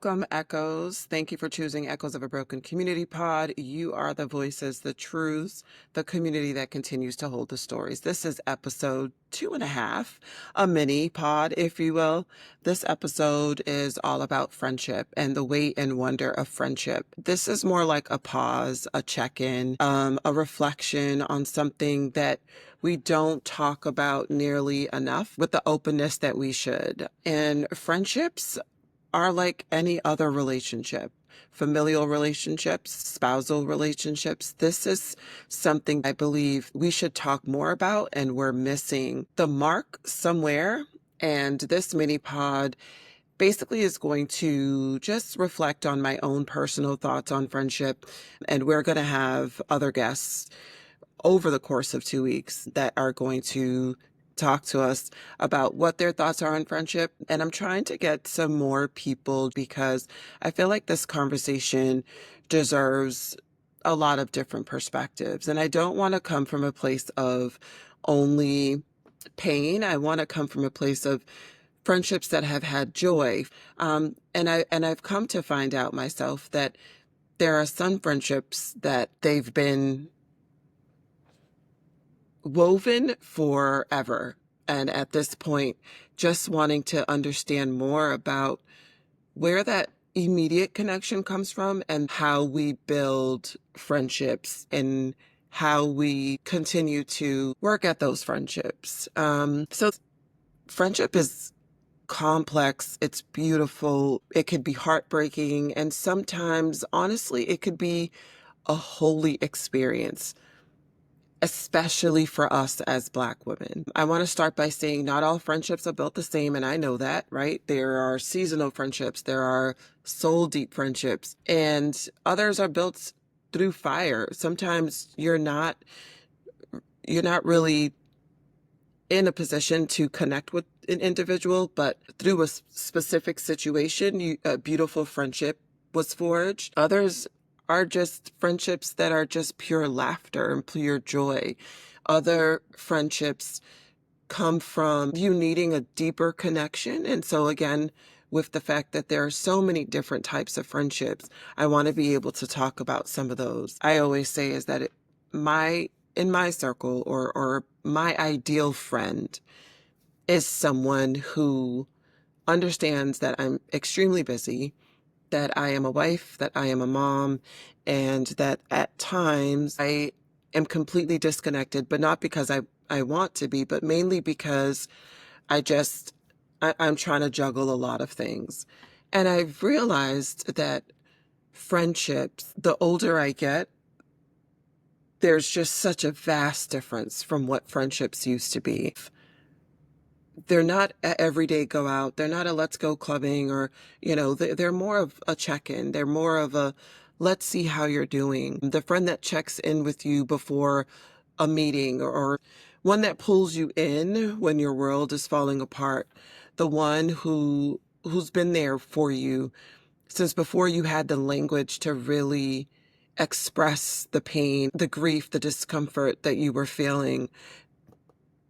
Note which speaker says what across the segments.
Speaker 1: Welcome, Echoes. Thank you for choosing Echoes of a Broken Community Pod. You are the voices, the truths, the community that continues to hold the stories. This is episode 2.5, a mini pod, if you will. This episode is all about friendship and the weight and wonder of friendship. This is more like a pause, a check-in, a reflection on something that we don't talk about nearly enough with the openness that we should. And friendships are like any other relationship, familial relationships, spousal relationships. This is something I believe we should talk more about, and we're missing the mark somewhere. And this mini pod basically is going to just reflect on my own personal thoughts on friendship. And we're going to have other guests over the course of 2 weeks that are going to talk to us about what their thoughts are on friendship. And I'm trying to get some more people because I feel like this conversation deserves a lot of different perspectives. And I don't want to come from a place of only pain. I want to come from a place of friendships that have had joy. And I've come to find out myself that there are some friendships that they've been woven forever. And at this point, just wanting to understand more about where that immediate connection comes from and how we build friendships and how we continue to work at those friendships. So friendship is complex. It's beautiful. It could be heartbreaking. And sometimes, honestly, it could be a holy experience, especially for us as Black women. I want to start by saying not all friendships are built the same, and I know that, right? There are seasonal friendships, there are soul deep friendships, and others are built through fire. Sometimes you're not really in a position to connect with an individual, but through a specific situation, a beautiful friendship was forged. Others are just friendships that are just pure laughter and pure joy. Other friendships come from you needing a deeper connection. And so again, with the fact that there are so many different types of friendships, I want to be able to talk about some of those. I always say is that in my circle or my ideal friend is someone who understands that I'm extremely busy, that I am a wife, that I am a mom, and that at times I am completely disconnected, but not because I want to be, but mainly because I'm trying to juggle a lot of things. And I've realized that friendships, the older I get, there's just such a vast difference from what friendships used to be. They're not a everyday go out. They're not a let's go clubbing or, they're more of a check-in. They're more of a let's see how you're doing. The friend that checks in with you before a meeting or one that pulls you in when your world is falling apart. The one who's been there for you since before you had the language to really express the pain, the grief, the discomfort that you were feeling.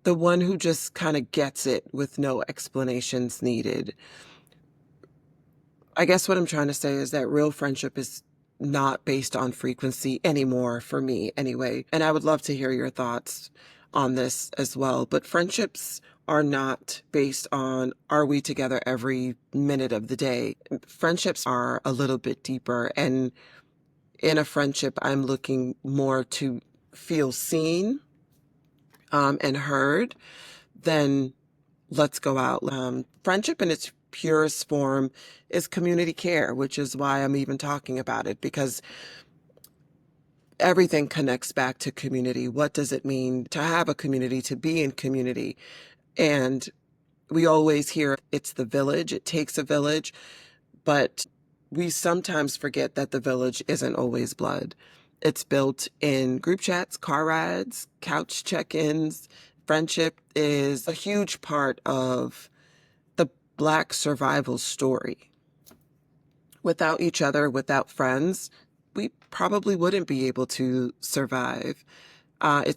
Speaker 1: The one who just kind of gets it with no explanations needed. I guess what I'm trying to say is that real friendship is not based on frequency anymore for me anyway. And I would love to hear your thoughts on this as well. But friendships are not based on are we together every minute of the day. Friendships are a little bit deeper. And in a friendship, I'm looking more to feel seen and heard, then let's go out. Friendship in its purest form is community care, which is why I'm even talking about it, because everything connects back to community. What does it mean to have a community, to be in community? And we always hear it's the village, it takes a village, but we sometimes forget that the village isn't always blood. It's built in group chats, car rides, couch check-ins. Friendship is a huge part of the Black survival story. Without each other, without friends, we probably wouldn't be able to survive. I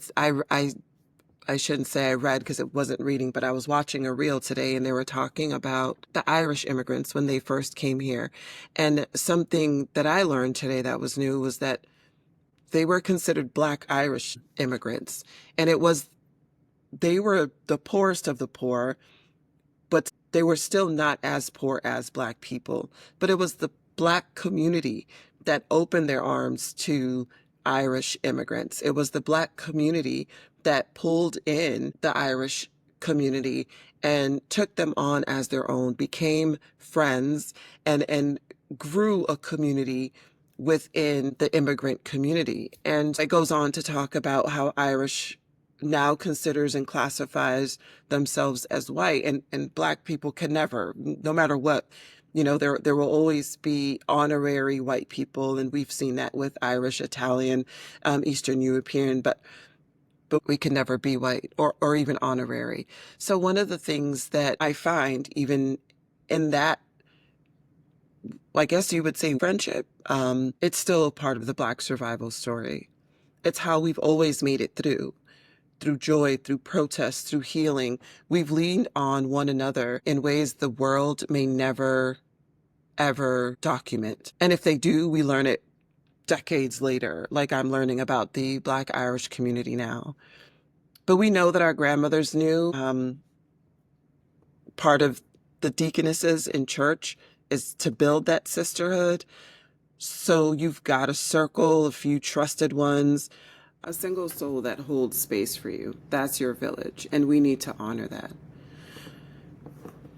Speaker 1: shouldn't say I read because it wasn't reading, but I was watching a reel today and they were talking about the Irish immigrants when they first came here. And something that I learned today that was new was that they were considered Black Irish immigrants. And they were the poorest of the poor, but they were still not as poor as Black people. But it was the Black community that opened their arms to Irish immigrants. It was the Black community that pulled in the Irish community and took them on as their own, became friends, and grew a community within the immigrant community. And it goes on to talk about how Irish now considers and classifies themselves as white, and Black people can never, no matter what, there will always be honorary white people, and we've seen that with Irish, Italian, Eastern European, but we can never be white or even honorary. So one of the things that I find even in that, I guess you would say, friendship, it's still a part of the Black survival story. It's how we've always made it through joy, through protest, through healing. We've leaned on one another in ways the world may never, ever document. And if they do, we learn it decades later, like I'm learning about the Black Irish community now. But we know that our grandmothers knew. Part of the deaconesses in church is to build that sisterhood. So you've got a circle, a few trusted ones, a single soul that holds space for you. That's your village, and we need to honor that.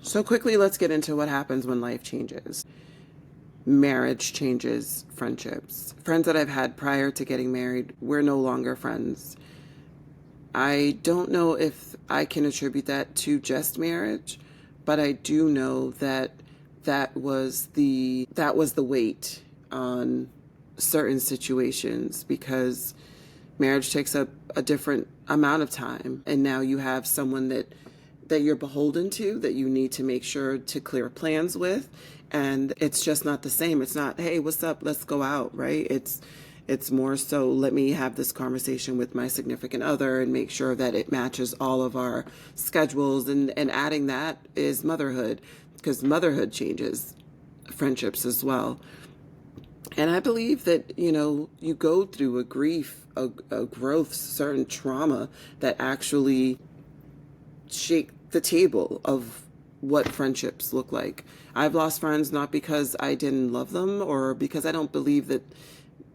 Speaker 1: So quickly, let's get into what happens when life changes. Marriage changes friendships. Friends that I've had prior to getting married, we're no longer friends. I don't know if I can attribute that to just marriage, but I do know that that was the weight on certain situations, because marriage takes up a different amount of time, and now you have someone that you're beholden to, that you need to make sure to clear plans with, and it's just not the same. It's not, hey, what's up, let's go out, right? It's more so, let me have this conversation with my significant other and make sure that it matches all of our schedules, and adding that is motherhood, because motherhood changes friendships as well. And I believe that, you go through a grief, a growth, certain trauma that actually shake the table of what friendships look like. I've lost friends not because I didn't love them or because I don't believe that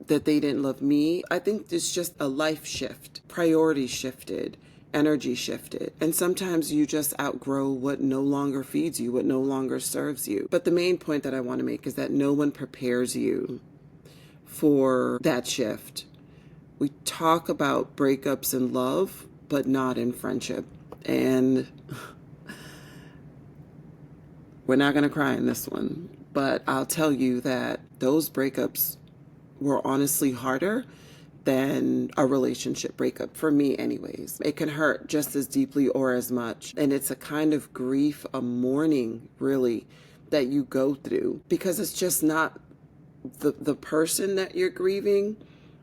Speaker 1: they didn't love me. I think it's just a life shift. Priorities shifted, energy shifted. And sometimes you just outgrow what no longer feeds you, what no longer serves you. But the main point that I want to make is that no one prepares you for that shift. We talk about breakups in love, but not in friendship. And we're not going to cry in this one, but I'll tell you that those breakups were honestly harder than a relationship breakup, for me anyways. It can hurt just as deeply or as much. And it's a kind of grief, a mourning, really, that you go through, because it's just not the person that you're grieving,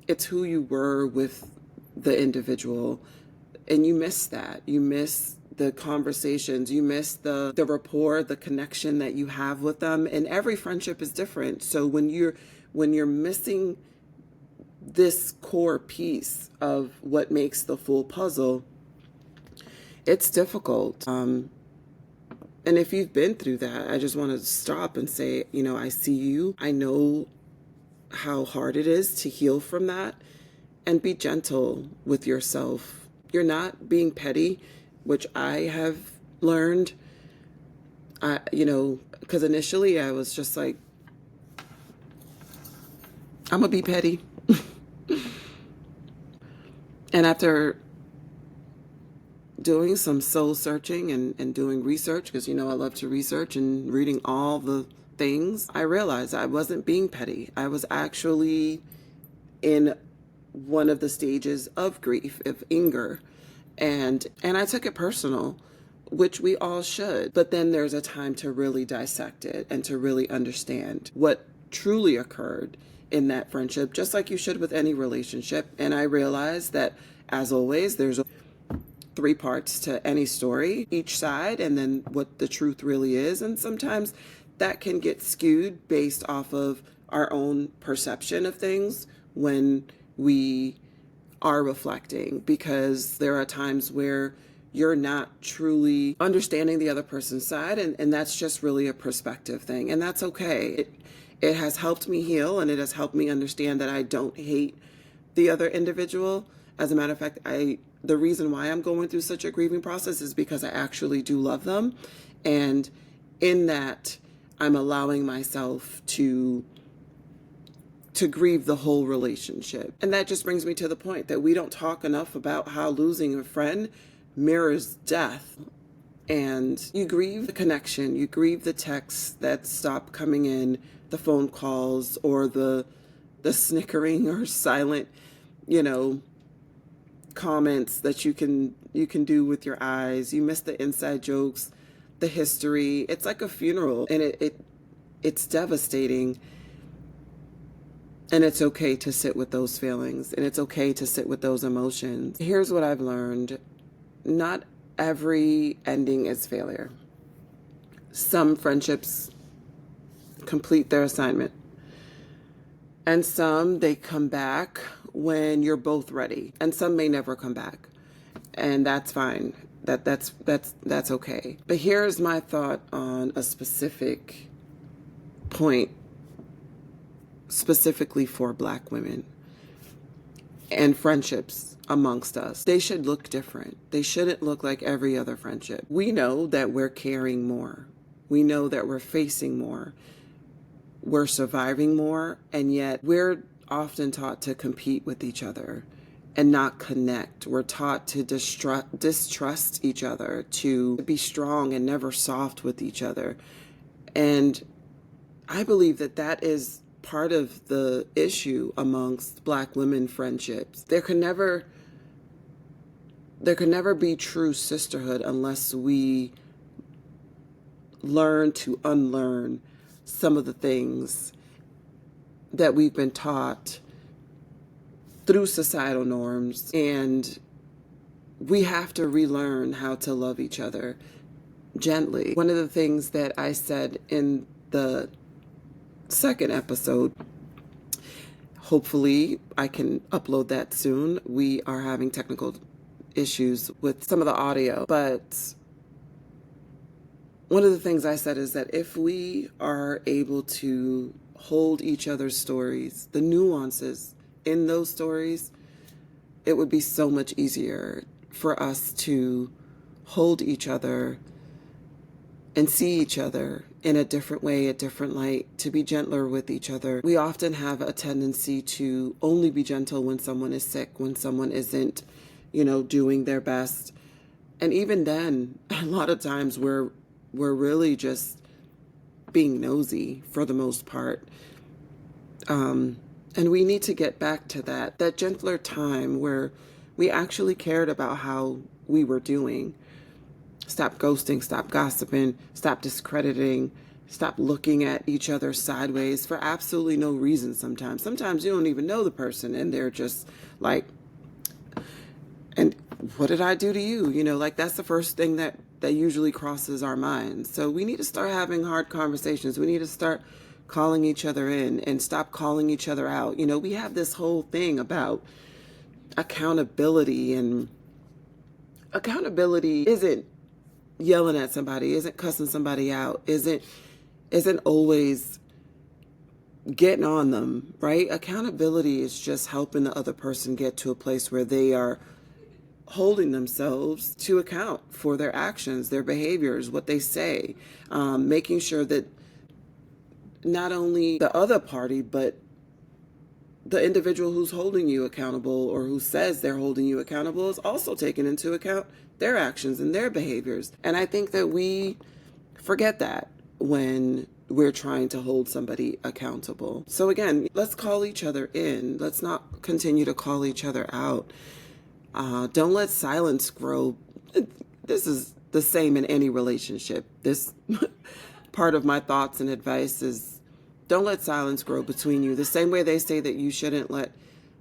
Speaker 1: it's who you were with the individual. And you miss that. You miss the conversations, you miss the rapport, the connection that you have with them. And every friendship is different. So when you're missing this core piece of what makes the full puzzle, it's difficult. And if you've been through that, I just want to stop and say, I see you. I know how hard it is to heal from that, and be gentle with yourself. You're not being petty, which I have learned. Because initially I was just like, I'm gonna be petty. And after doing some soul searching and doing research, because I love to research, and reading all the things, I realized I wasn't being petty. I was actually in one of the stages of grief, of anger, and I took it personal, which we all should. But then there's a time to really dissect it and to really understand what truly occurred in that friendship, just like you should with any relationship. And I realized that, as always, there's three parts to any story, each side, and then what the truth really is. And sometimes that can get skewed based off of our own perception of things when we are reflecting, because there are times where you're not truly understanding the other person's side, and that's just really a perspective thing, and that's okay. It has helped me heal, and it has helped me understand that I don't hate the other individual. As a matter of fact, the reason why I'm going through such a grieving process is because I actually do love them, and in that, I'm allowing myself to grieve the whole relationship. And that just brings me to the point that we don't talk enough about how losing a friend mirrors death. And you grieve the connection, you grieve the texts that stop coming in, the phone calls, or the snickering or silent, comments that you can do with your eyes. You miss the inside jokes, the history. It's like a funeral, and it's devastating. And it's okay to sit with those feelings, and it's okay to sit with those emotions. Here's what I've learned. Not every ending is failure. Some friendships complete their assignment. And some, they come back when you're both ready. And some may never come back. And that's fine. That's okay. But here's my thought on a specific point, specifically for Black women and friendships amongst us. They should look different. They shouldn't look like every other friendship. We know that we're carrying more. We know that we're facing more. We're surviving more, and yet we're often taught to compete with each other and not connect. We're taught to distrust each other, to be strong and never soft with each other. And I believe that is part of the issue amongst Black women friendships. There can never be true sisterhood unless we learn to unlearn some of the things that we've been taught through societal norms, and we have to relearn how to love each other gently. One of the things that I said in the second episode, hopefully I can upload that soon. We are having technical issues with some of the audio, but one of the things I said is that if we are able to hold each other's stories, the nuances in those stories, it would be so much easier for us to hold each other and see each other in a different way, a different light, to be gentler with each other. We often have a tendency to only be gentle when someone is sick, when someone isn't, doing their best. And even then, a lot of times we're really just being nosy for the most part. And we need to get back to that gentler time where we actually cared about how we were doing. Stop ghosting, stop gossiping, stop discrediting, stop looking at each other sideways for absolutely no reason sometimes. Sometimes you don't even know the person, and they're just like, and what did I do to you? That's the first thing that usually crosses our minds. So we need to start having hard conversations. We need to start calling each other in and stop calling each other out. We have this whole thing about accountability, and accountability isn't yelling at somebody, isn't cussing somebody out, isn't always getting on them, right? Accountability is just helping the other person get to a place where they are holding themselves to account for their actions, their behaviors, what they say, making sure that not only the other party, but the individual who's holding you accountable, or who says they're holding you accountable, is also taking into account their actions and their behaviors. And I think that we forget that when we're trying to hold somebody accountable. So again, let's call each other in. Let's not continue to call each other out. Don't let silence grow. This is the same in any relationship. This part of my thoughts and advice is Don't let silence grow between you. The same way they say that you shouldn't let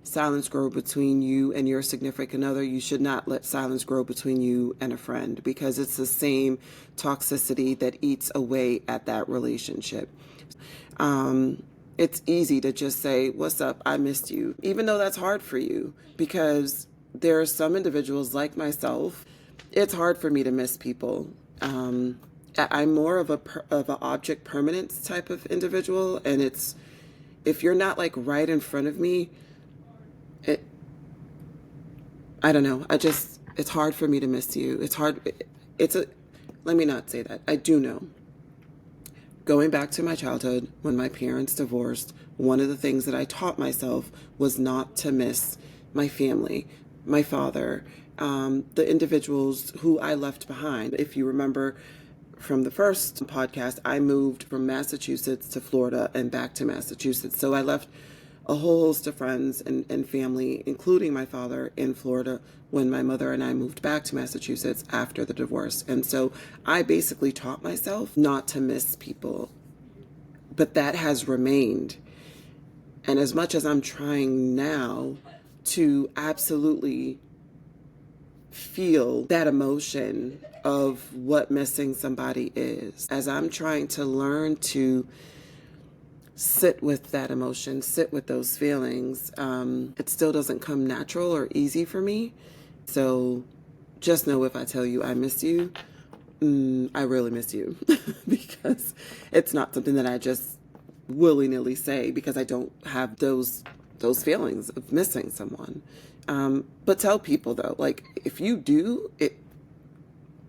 Speaker 1: silence grow between you and your significant other, you should not let silence grow between you and a friend, because it's the same toxicity that eats away at that relationship. It's easy to just say, "What's up? I missed you," even though that's hard for you, because there are some individuals like myself. It's hard for me to miss people. I'm more of an object permanence type of individual, and it's, if you're not like right in front of me, it, I don't know. It's hard for me to miss you. It's hard. Let me not say that. I do know. Going back to my childhood, when my parents divorced, one of the things that I taught myself was not to miss my family, my father, the individuals who I left behind. If you remember from the first podcast, I moved from Massachusetts to Florida and back to Massachusetts. So I left a whole host of friends and family, including my father, in Florida when my mother and I moved back to Massachusetts after the divorce. And so I basically taught myself not to miss people. But that has remained. And as much as I'm trying now to absolutely feel that emotion of what missing somebody is, as I'm trying to learn to sit with that emotion, sit with those feelings, it still doesn't come natural or easy for me. So just know, if I tell you I miss you, I really miss you because it's not something that I just willy-nilly say, because I don't have those feelings of missing someone. But tell people though, like, if you do it,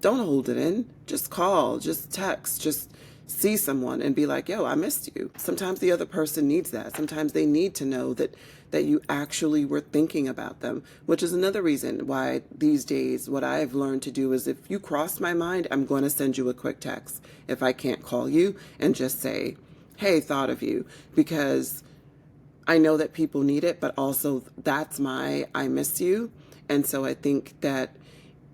Speaker 1: don't hold it in. Just call, just text, just see someone and be like, yo, I missed you. Sometimes the other person needs that. Sometimes they need to know that you actually were thinking about them, which is another reason why these days what I've learned to do is, if you cross my mind, I'm going to send you a quick text if I can't call you, and just say, hey, thought of you, because I know that people need it, but also that's my I miss you. And so I think that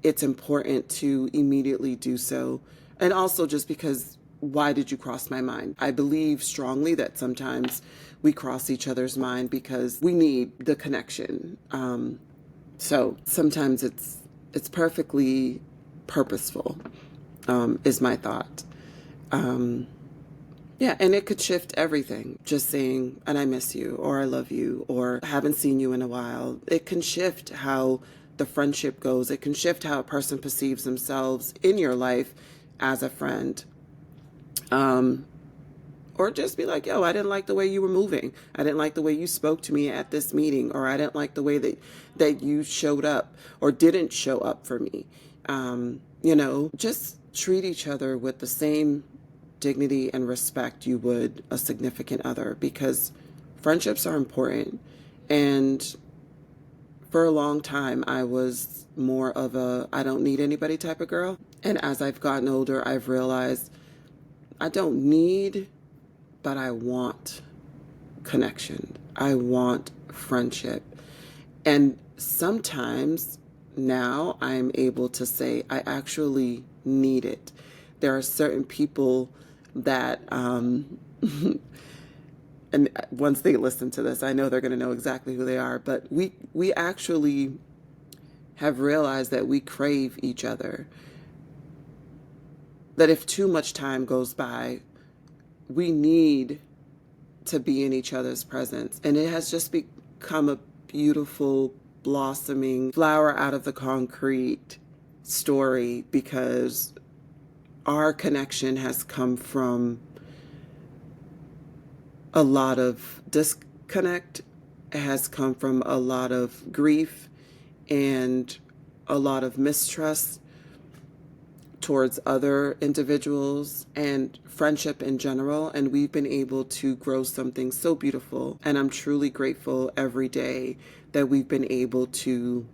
Speaker 1: it's important to immediately do so. And also just because, why did you cross my mind? I believe strongly that sometimes we cross each other's mind because we need the connection. So sometimes it's perfectly purposeful, is my thought. Yeah, and it could shift everything. Just saying, and I miss you, or I love you, or haven't seen you in a while. It can shift how the friendship goes. It can shift how a person perceives themselves in your life as a friend. Or just be like, yo, I didn't like the way you were moving. I didn't like the way you spoke to me at this meeting, or I didn't like the way that you showed up or didn't show up for me. Just treat each other with the same dignity and respect you would a significant other, because friendships are important. And for a long time, I was more of a I don't need anybody type of girl. And as I've gotten older, I've realized I don't need, but I want connection. I want friendship. And sometimes now I'm able to say I actually need it. There are certain people that, and once they listen to this, I know they're going to know exactly who they are, but we actually have realized that we crave each other. That if too much time goes by, we need to be in each other's presence. And it has just become a beautiful, blossoming flower out of the concrete story, because our connection has come from a lot of disconnect. It has come from a lot of grief and a lot of mistrust towards other individuals and friendship in general. And we've been able to grow something so beautiful. And I'm truly grateful every day that we've been able to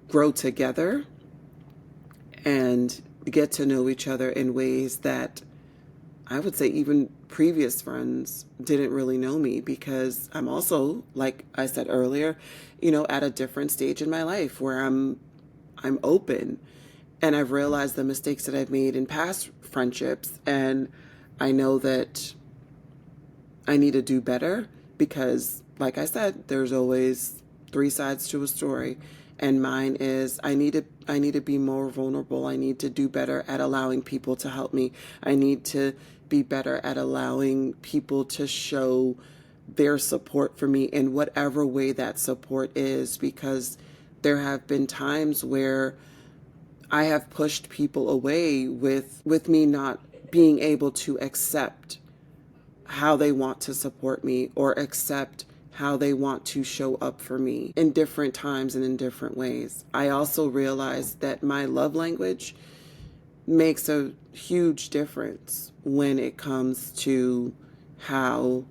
Speaker 1: grow together and get to know each other in ways that I would say even previous friends didn't really know me, because I'm also, like I said earlier, at a different stage in my life where I'm open, and I've realized the mistakes that I've made in past friendships. And I know that I need to do better because, like I said, there's always three sides to a story. And mine is I need to be more vulnerable. I need to do better at allowing people to help me. I need to be better at allowing people to show their support for me in whatever way that support is, because there have been times where I have pushed people away with me not being able to accept how they want to support me or accept how they want to show up for me in different times and in different ways. I also realized that my love language makes a huge difference when it comes to how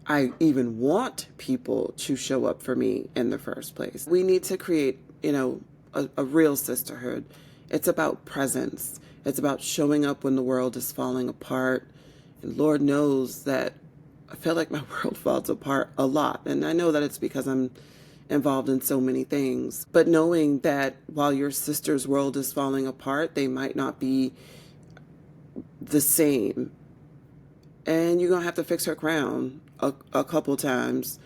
Speaker 1: I even want people to show up for me in the first place. We need to create, a real sisterhood. It's about presence. It's about showing up when the world is falling apart. And Lord knows that I feel like my world falls apart a lot. And I know that it's because I'm involved in so many things. But knowing that while your sister's world is falling apart, they might not be the same. And you're going to have to fix her crown a couple times,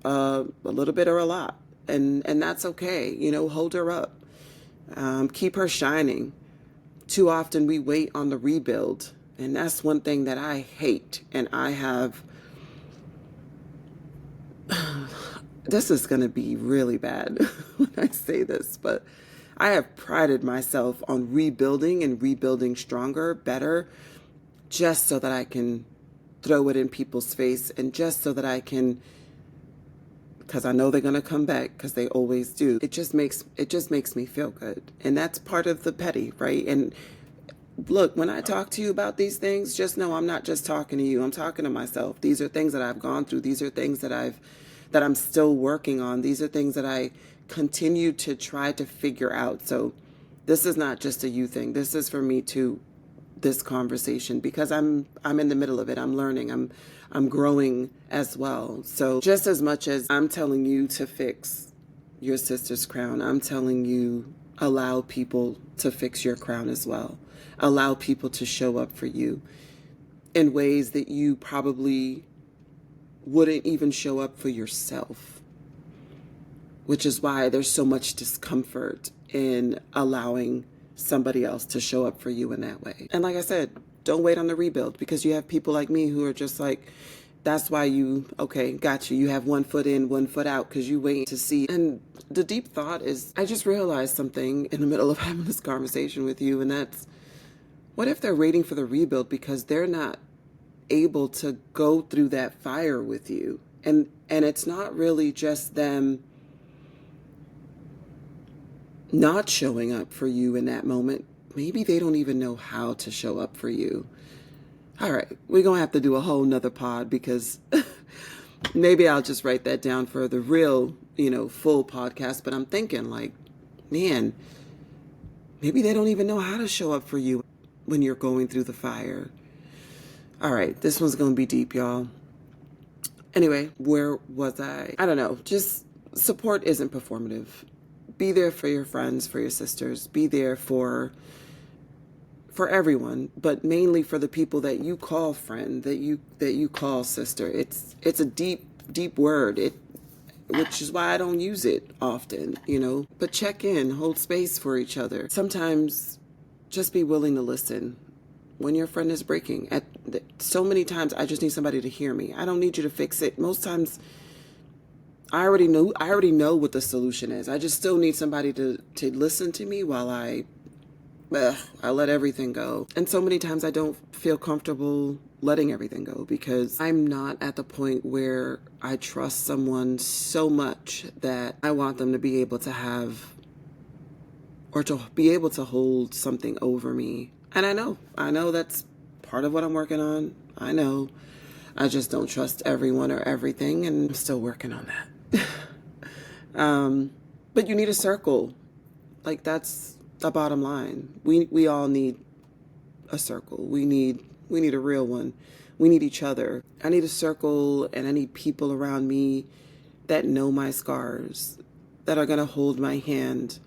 Speaker 1: a little bit or a lot. And that's okay. Hold her up. Keep her shining. Too often we wait on the rebuild. And that's one thing that I hate. And I have, this is going to be really bad when I say this, but I have prided myself on rebuilding and rebuilding stronger, better, just so that I can throw it in people's face and just so that I can, because I know they're going to come back, because they always do. It just makes me feel good. And that's part of the petty, right? And look, when I talk to you about these things, just know I'm not just talking to you. I'm talking to myself. These are things that I've gone through. These are things that I'm still working on. These are things that I continue to try to figure out. So this is not just a you thing. This is for me too, this conversation, because I'm in the middle of it. I'm learning. I'm growing as well. So just as much as I'm telling you to fix your sister's crown, I'm telling you, allow people to fix your crown as well. Allow people to show up for you in ways that you probably wouldn't even show up for yourself, which is why there's so much discomfort in allowing somebody else to show up for you in that way. And like I said, don't wait on the rebuild, because you have people like me who are just like, that's why got you. You have 1 foot in, 1 foot out, because you wait to see. And the deep thought is, I just realized something in the middle of having this conversation with you, and that's, what if they're waiting for the rebuild because they're not able to go through that fire with you? And it's not really just them not showing up for you in that moment. Maybe they don't even know how to show up for you. All right, we're going to have to do a whole nother pod, because maybe I'll just write that down for the real, full podcast. But I'm thinking like, man, maybe they don't even know how to show up for you when you're going through the fire. All right, this one's going to be deep, y'all. Anyway, where was I? I don't know. Just support isn't performative. Be there for your friends, for your sisters. Be there for everyone, but mainly for the people that you call friend, that you call sister. It's a deep word. Which is why I don't use it often, But check in, hold space for each other. Sometimes just be willing to listen when your friend is breaking. So many times I just need somebody to hear me. I don't need you to fix it. Most times I already know what the solution is. I just still need somebody to listen to me while I let everything go. And so many times I don't feel comfortable letting everything go, because I'm not at the point where I trust someone so much that I want them to be able to have, or to be able to hold something over me. And I know that's part of what I'm working on. I know. I just don't trust everyone or everything, and I'm still working on that. But you need a circle. Like, that's the bottom line. We all need a circle. We need a real one. We need each other. I need a circle, and I need people around me that know my scars, that are going to hold my hand,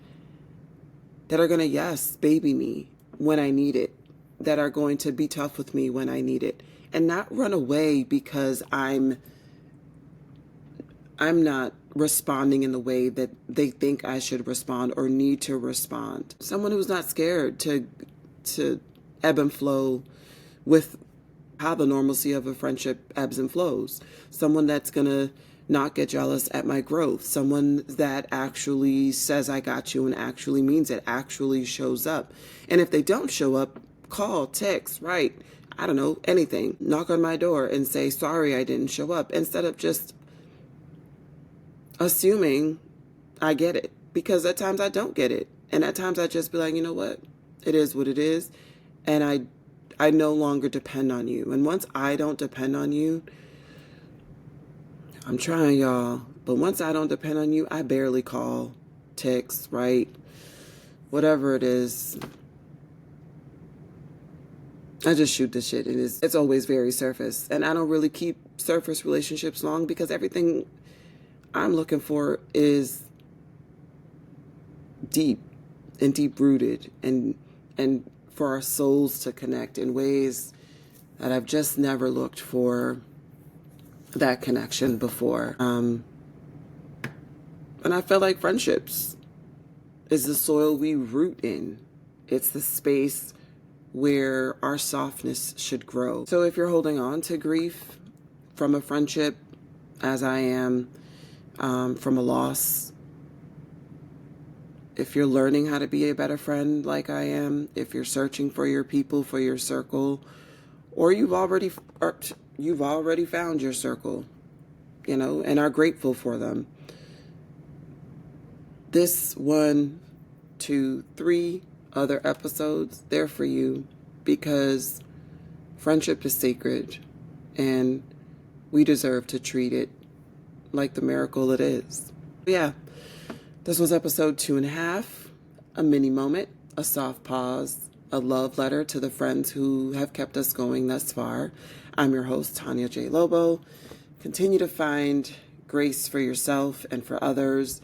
Speaker 1: that are going to, baby me when I need it, that are going to be tough with me when I need it, and not run away because I'm not responding in the way that they think I should respond or need to respond. Someone who's not scared to ebb and flow with how the normalcy of a friendship ebbs and flows. Someone that's gonna not get jealous at my growth. Someone that actually says I got you and actually means it, actually shows up. And if they don't show up, call, text, write, I don't know, anything. Knock on my door and say, sorry, I didn't show up, instead of just assuming I get it. Because at times I don't get it. And at times I just be like, you know what? It is what it is. And I no longer depend on you. And once I don't depend on you, I'm trying, y'all, but once I don't depend on you, I barely call, text, write, whatever it is. I just shoot the shit, and it's always very surface. And I don't really keep surface relationships long because everything I'm looking for is deep and deep rooted, and for our souls to connect in ways that I've just never looked for that connection before. And I feel like friendships is the soil we root in. It's the space where our softness should grow. So if you're holding on to grief from a friendship, as I am, from a loss, if you're learning how to be a better friend like I am, if you're searching for your people, for your circle, or you've already found your circle, and are grateful for them. This 1, 2, 3 other episodes, they're for you because friendship is sacred and we deserve to treat it like the miracle it is. Yeah, this was episode 2.5, a mini moment, a soft pause, a love letter to the friends who have kept us going thus far. I'm your host, Tanya J. Lobo. Continue to find grace for yourself and for others,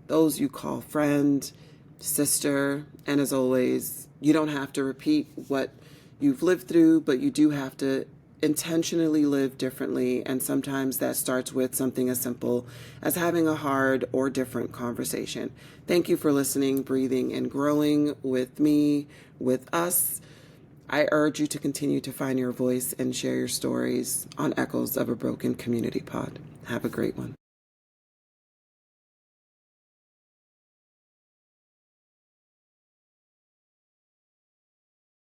Speaker 1: those you call friend, sister, and as always, you don't have to repeat what you've lived through, but you do have to intentionally live differently, and sometimes that starts with something as simple as having a hard or different conversation. Thank you for listening, breathing, and growing with me, with us. I urge you to continue to find your voice and share your stories on Echoes of a Broken Community Pod. Have a great one.